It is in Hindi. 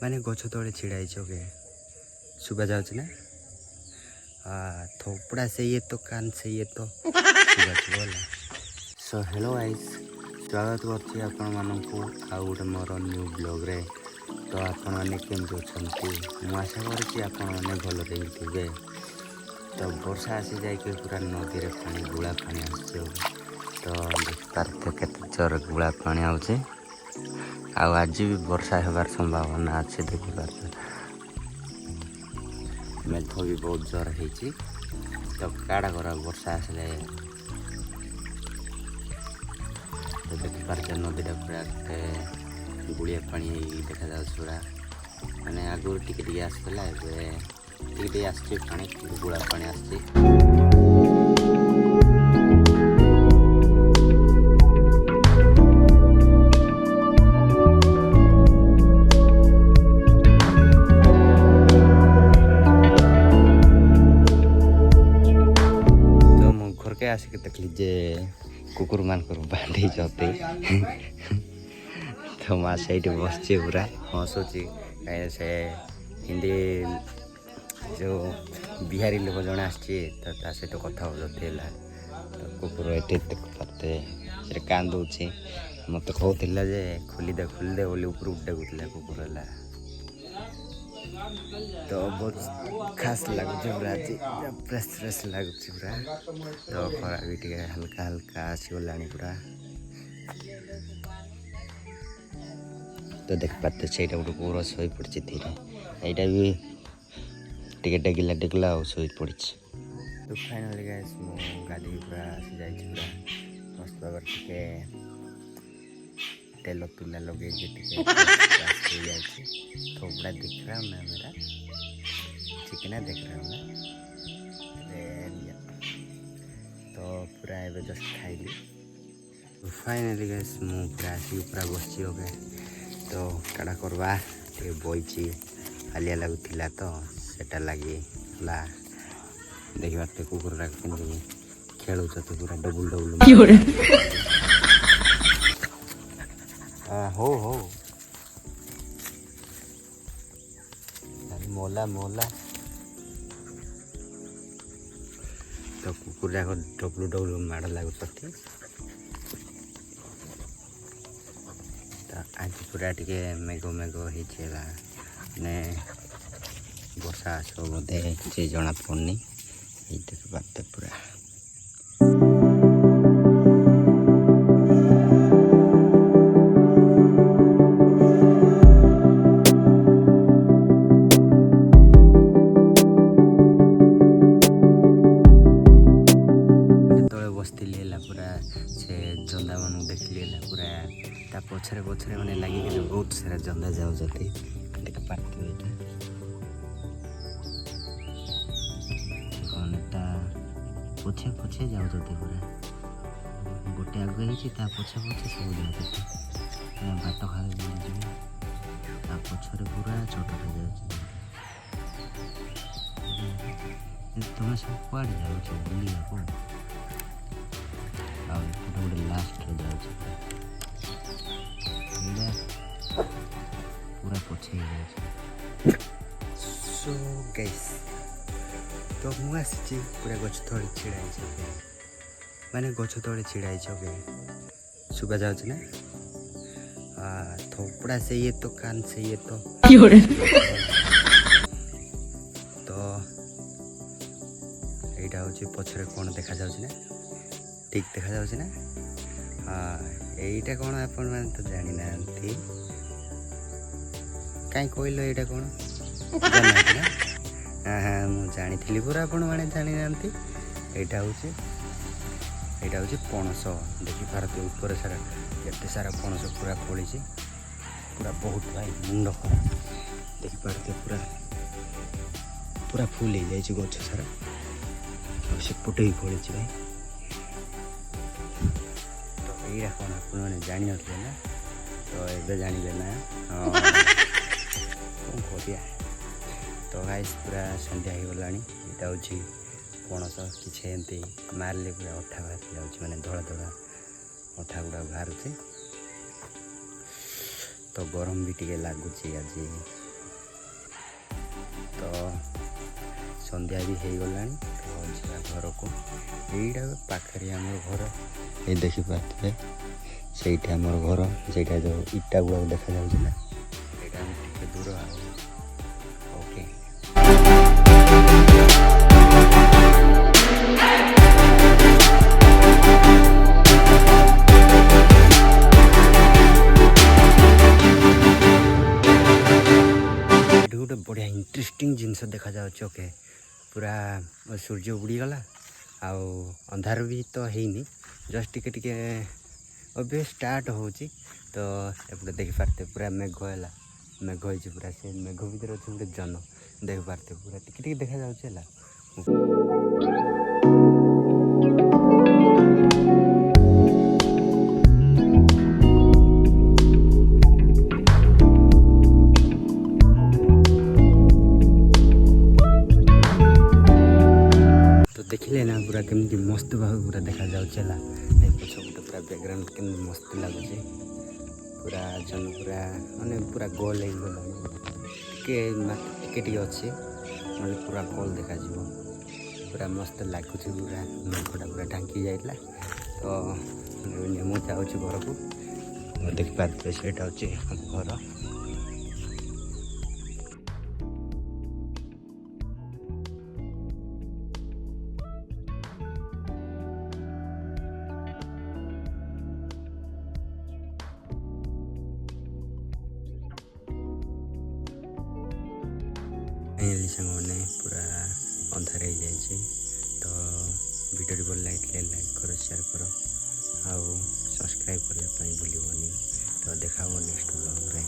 ମାନେ ଗଛ ତଳେ ଛିଡ଼ା ହେଇଛ କେ ଶୁଭା ଯାଉଛି ନା? थोपड़ा से ये तो कान से ये तो सो हेलो गाइस, स्वागत करछि आपण मानकु आ गोटे मोर न्यू ब्लॉग रे। तो आपण माने केमति अछंती मु आशा करछि आपण माने भलो रहिथिबे। तो वर्षा आसी जाय के पूरा नदी रे पानी गुळा पानी आछे। तो देखते केते जोर गुळा पानी आउछे। आ आज भी वर्षा हेबार संभावना अच्छे देखि पारते। मेघ भी बहुत जोर है। तो काड़ा कर वर्षा आसले तो देख पारे नदीटा पूरा गुड़िया पानी देखा जा पूरा माने आगुर टिके आसला टिके आसचे पानी गुड़ा पानी आसचे। आसिक देखली जे कुकुर मान बांधे जाते तो माँ से बसचे पूरा हसुची कहीं से हिंदी जो बिहारी लोक जड़े आसचे तो सहित कथा होते तो कुकुर ये देख पाते कांदे मत कहला जे खोलीदे बोली ऊपर डेगुला कुकुर है। तो बहुत खास लगुच पूरा फ्रेश फ्रेश लगुच पूरा। तो खरा भी टे हल्का हल्का आसगला पूरा। तो देख पाते से गोटे पूरा शो पड़ी धीरे यहाँ भी टे डेगिला डेगिला शो पड़ी। तो फाइनाली गाइस मु गाड़ी पूरा आसी जाइए पूरा मस्त भाव टे तेल तुला लगे थोपड़ा दिख रहा हूँ ना मेरा चिकना दिख रहा हूँ ना। तो पूरा एवं जस्ट खाइली। फाइनाली गाइस मु पूरा आसिक पूरा बसची हो गए। तो काड़ा करवा टे बईची हालिया लगुला तो सेटा लगी ला देखा कुकुर खेलुच तो पूरा डबुल डबुल हो मोला मोला। तो कुकुर जाक डबलू डबलू माड़ लगुच। तो आज पूरा टे मेघ मेघ होने वर्षा आसो बोधे किसी जना पड़नी ये देख पाते पूरा। पूरा से जंदा मान देखली पूरा पछरे पछरे मैंने लगे बहुत सारा जंदा जाऊँगी देख पार्थे पछे पछे जाऊँ पूरा गोटे आगे पछे पछे सब जाऊँ बाट खाली पछरे पूरा छोटा तुम सब कड़े जाऊ बुला गोटे लास्ट पूरा पछे सो गाइस तो मुझे पूरा गछ तले छिड़ा माने गछ तले छिड़ा शुभा जा ना? थोपड़ा से ये तो कान से ये तो यहाँ हूँ पछरे कौन देखा ना ठीक देखा जाऊँ ना? हाँ यहीटा कौन आपण मैंने तो जानी ना कहीं कहल यहाँ कौन ना? हाँ हाँ मुझे जानी पूरा आपण मैंने जानी ना। यहाँ हूँ पणस देखी पारते ऊपर सारा एते सारा पणस पूरा फली पूरा बहुत भाई मुंड देखी पारते पूरा पूरा फुल हो जाए गछ सारा सेपटे भी फली भाई। ये कौन आपने जानी ना? तो ये जानिले ना कौन करिया। तो गाइस पूरा संध्या हो गला यहाँ हूँ पणस किसी एमती मारे पूरा अठा बाहरी जाऊँ मैंने धड़ा धड़ा अठा गुड़ा बाहर। तो गरम भी टे लगुच आज तो ସନ୍ଧ୍ୟା ବି ହେଇଗଲାଣି ତ ଯିବା ଘରକୁ। ଏଇଟା ପାଖରେ ଆମର ଘର, ଏଇ ଦେଖିପାରୁଥିବେ ସେଇଠି ଆମର ଘର, ସେଇଟା ଯେଉଁ ଇଟା ଗୁଡ଼ାକ ଦେଖାଯାଉଛି ନା ସେଇଟା ଆମେ ଟିକେ ଦୂର ଆଉ। ଓକେ ଗୋଟେ ବଢ଼ିଆ ଇଣ୍ଟରେଷ୍ଟିଂ ଜିନିଷ ଦେଖାଯାଉଛି। ଓକେ ପୁରା ସୂର୍ଯ୍ୟ ବୁଡ଼ିଗଲା ଆଉ ଅନ୍ଧାର ବି ତ ହେଇନି, ଜଷ୍ଟ ଟିକେ ଟିକେ ଏବେ ଷ୍ଟାର୍ଟ ହେଉଛି। ତ ଏପଟେ ଦେଖିପାରୁଥିବେ ପୁରା ମେଘ ହେଲା, ମେଘ ହେଇଛି ପୁରା, ସେ ମେଘ ଭିତରେ ଅଛି ଗୋଟେ ଜହ୍ନ ଦେଖିପାରୁଥିବେ, ପୁରା ଟିକେ ଟିକେ ଦେଖାଯାଉଛି ହେଲା। ଦେଖିଲେ ନା ପୁରା କେମିତି ମସ୍ତ ଭାବେ ପୁରା ଦେଖାଯାଉଛି ହେଲା। ଏ ପଛ ଗୋଟେ ପୁରା ବ୍ୟାକଗ୍ରାଉଣ୍ଡ କେମିତି ମସ୍ତ ଲାଗୁଛି, ପୁରା ଜହ୍ନ ପୁରା ମାନେ ପୁରା ଗୋଲ ହେଇଗଲାଣି, ଟିକେ ଟିକେ ଅଛି ନହେଲେ ପୁରା ଗୋଲ ଦେଖାଯିବ, ପୁରା ମସ୍ତ ଲାଗୁଛି। ପୁରା ମେଘଟା ପୁରା ଢାଙ୍କି ଯାଇଥିଲା। ତ ମୁଁ ଯାଉଛି ଘରକୁ, ଦେଖିପାରୁଥିବେ ସେଇଟା ହେଉଛି ଆମ ଘର। फाइनाली साଙ୍ଗମାନେ ପୁରା ଅନ୍ଧାର ହେଇଯାଇଛି। ତ ଭିଡ଼ିଓଟି ଭଲ ଲାଗିଥିଲେ ଲାଇକ୍ କର, ସେୟାର କର ଆଉ ସବସ୍କ୍ରାଇବ୍ କରିବା ପାଇଁ ଭୁଲିବନି। ତ ଦେଖା ହେବ ନେକ୍ସଟ ବ୍ଲଗ୍ରେ।